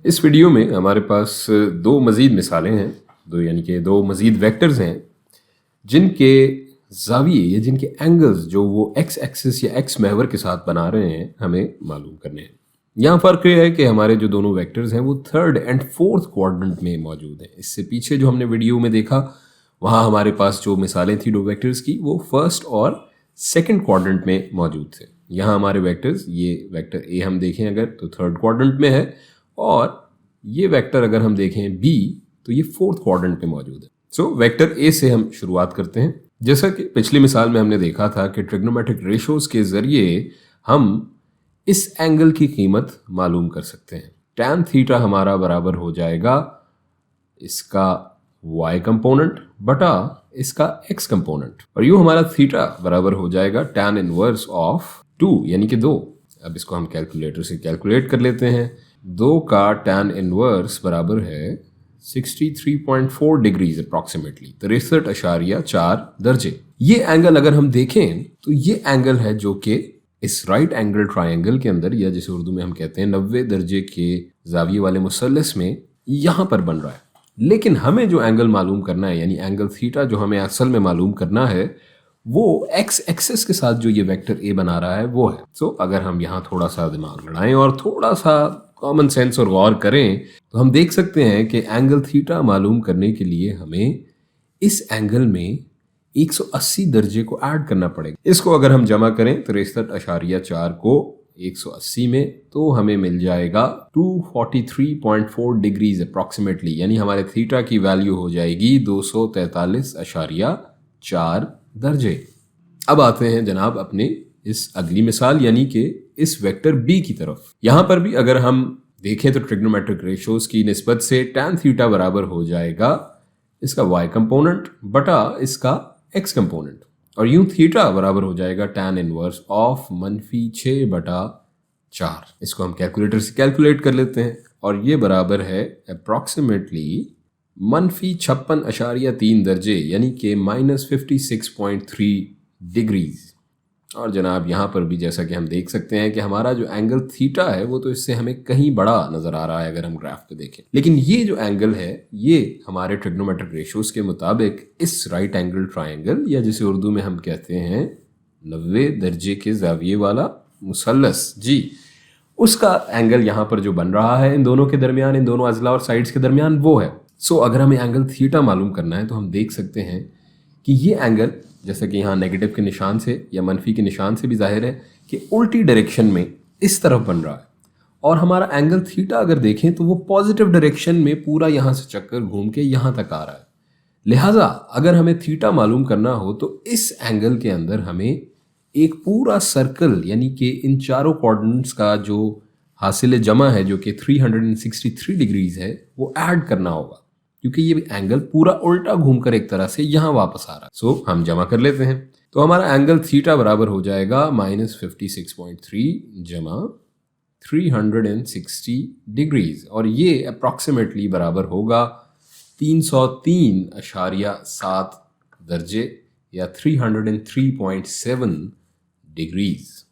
इस वीडियो में हमारे पास दो मज़ीद मिसालें हैं, दो मज़ीद वेक्टर्स हैं जिनके ज़ाविये या जिनके एंगल्स जो वो एक्स एक्सिस या एक्स महवर के साथ बना रहे हैं हमें मालूम करने हैं। यहाँ फ़र्क ये है कि हमारे जो दोनों वेक्टर्स हैं वो थर्ड एंड फोर्थ क्वाड्रेंट में मौजूद हैं। इससे पीछे जो हमने वीडियो में देखा वहाँ हमारे पास जो मिसालें थी दो वेक्टर्स की वो फर्स्ट और सेकंड क्वाड्रेंट में मौजूद थे। यहाँ हमारे वेक्टर्स, ये वेक्टर ए हम देखें अगर तो थर्ड क्वाड्रेंट में है और ये वेक्टर अगर हम देखें बी तो ये फोर्थ क्वाड्रेंट में मौजूद है। सो वेक्टर ए से हम शुरुआत करते हैं। जैसा कि पिछली मिसाल में हमने देखा था कि ट्रिग्नोमेट्रिक रेशोज के जरिए हम इस एंगल की कीमत मालूम कर सकते हैं। टैन थीटा हमारा बराबर हो जाएगा इसका y कंपोनेंट बटा इसका x कंपोनेंट, और यूं हमारा थीटा बराबर हो जाएगा टैन इनवर्स ऑफ 2 यानी कि 2। अब इसको हम कैलकुलेटर से कैलकुलेट कर लेते हैं। 2 का टैन इनवर्स बराबर है 63.4 डिग्रीज अप्रॉक्सीमेटली, 63.4 दर्जे। ये एंगल अगर हम देखें तो ये एंगल है जो कि इस राइट एंगल ट्रायंगल के अंदर, या जिसे उर्दू में हम कहते हैं 90 दर्जे के जाविये वाले मुसल्लस में, यहां पर बन रहा है। लेकिन हमें जो एंगल मालूम करना है यानी एंगल थीटा जो हमें असल में मालूम करना है वो एक्स एक्सिस के साथ जो ये वेक्टर ए बना रहा है वो है। सो अगर हम यहाँ थोड़ा सा दिमाग लड़ाएं और थोड़ा सा कॉमन सेंस और गौर करें तो हम देख सकते हैं कि एंगल थीटा मालूम करने के लिए हमें इस एंगल में 180 दर्जे को ऐड करना पड़ेगा। इसको अगर हम जमा करें 63.4 को 180 में तो हमें मिल जाएगा 243.4 डिग्रीज अप्रॉक्सीमेटली, यानी हमारे थीटा की वैल्यू हो जाएगी 243.4 दर्जे। अब आते हैं जनाब अपने इस अगली मिसाल यानी कि इस वेक्टर बी की तरफ। यहां पर भी अगर हम देखें तो ट्रिग्नोमेट्रिक रेशोज की निस्बत से टैन थीटा बराबर हो जाएगा इसका y कंपोनेंट बटा इसका x कंपोनेंट, और यूं थीटा बराबर हो जाएगा टैन इनवर्स ऑफ -6/4। इसको हम कैलकुलेटर से कैलकुलेट कर लेते हैं और ये बराबर है अप्रॉक्सीमेटली -56.3 दर्जे यानी कि -56.3 डिग्रीज। और जनाब यहाँ पर भी जैसा कि हम देख सकते हैं कि हमारा जो एंगल थीटा है वो तो इससे हमें कहीं बड़ा नजर आ रहा है अगर हम ग्राफ पे देखें, लेकिन ये जो एंगल है ये हमारे ट्रिग्नोमेट्रिक रेशोज के मुताबिक इस राइट एंगल ट्रायंगल, या जिसे उर्दू में हम कहते हैं 90 दर्जे के जाविये वाला मुसल्लस जी, उसका एंगल यहाँ पर जो बन रहा है इन दोनों के दरमियान, इन दोनों अजला और साइड्स के दरमियान, वो है। सो अगर हमें एंगल थीटा मालूम करना है तो हम देख सकते हैं कि ये एंगल, जैसे कि यहाँ नेगेटिव के निशान से या मनफी के निशान से भी जाहिर है कि उल्टी डायरेक्शन में इस तरफ बन रहा है, और हमारा एंगल थीटा अगर देखें तो वो पॉजिटिव डायरेक्शन में पूरा यहाँ से चक्कर घूम के यहाँ तक आ रहा है। लिहाजा अगर हमें थीटा मालूम करना हो तो इस एंगल के अंदर हमें एक पूरा सर्कल यानी कि इन चारों क्वाड्रेंट्स का जो हासिल जमा है जो कि 363 डिग्रीज है वो ऐड करना होगा, क्योंकि ये एंगल पूरा उल्टा घूमकर एक तरह से यहाँ वापस आ रहा है। सो हम जमा कर लेते हैं तो हमारा एंगल थीटा बराबर हो जाएगा -56.3 जमा 360 डिग्रीज, और ये अप्रॉक्सीमेटली बराबर होगा 303.7 दर्जे या 303.7 डिग्रीज।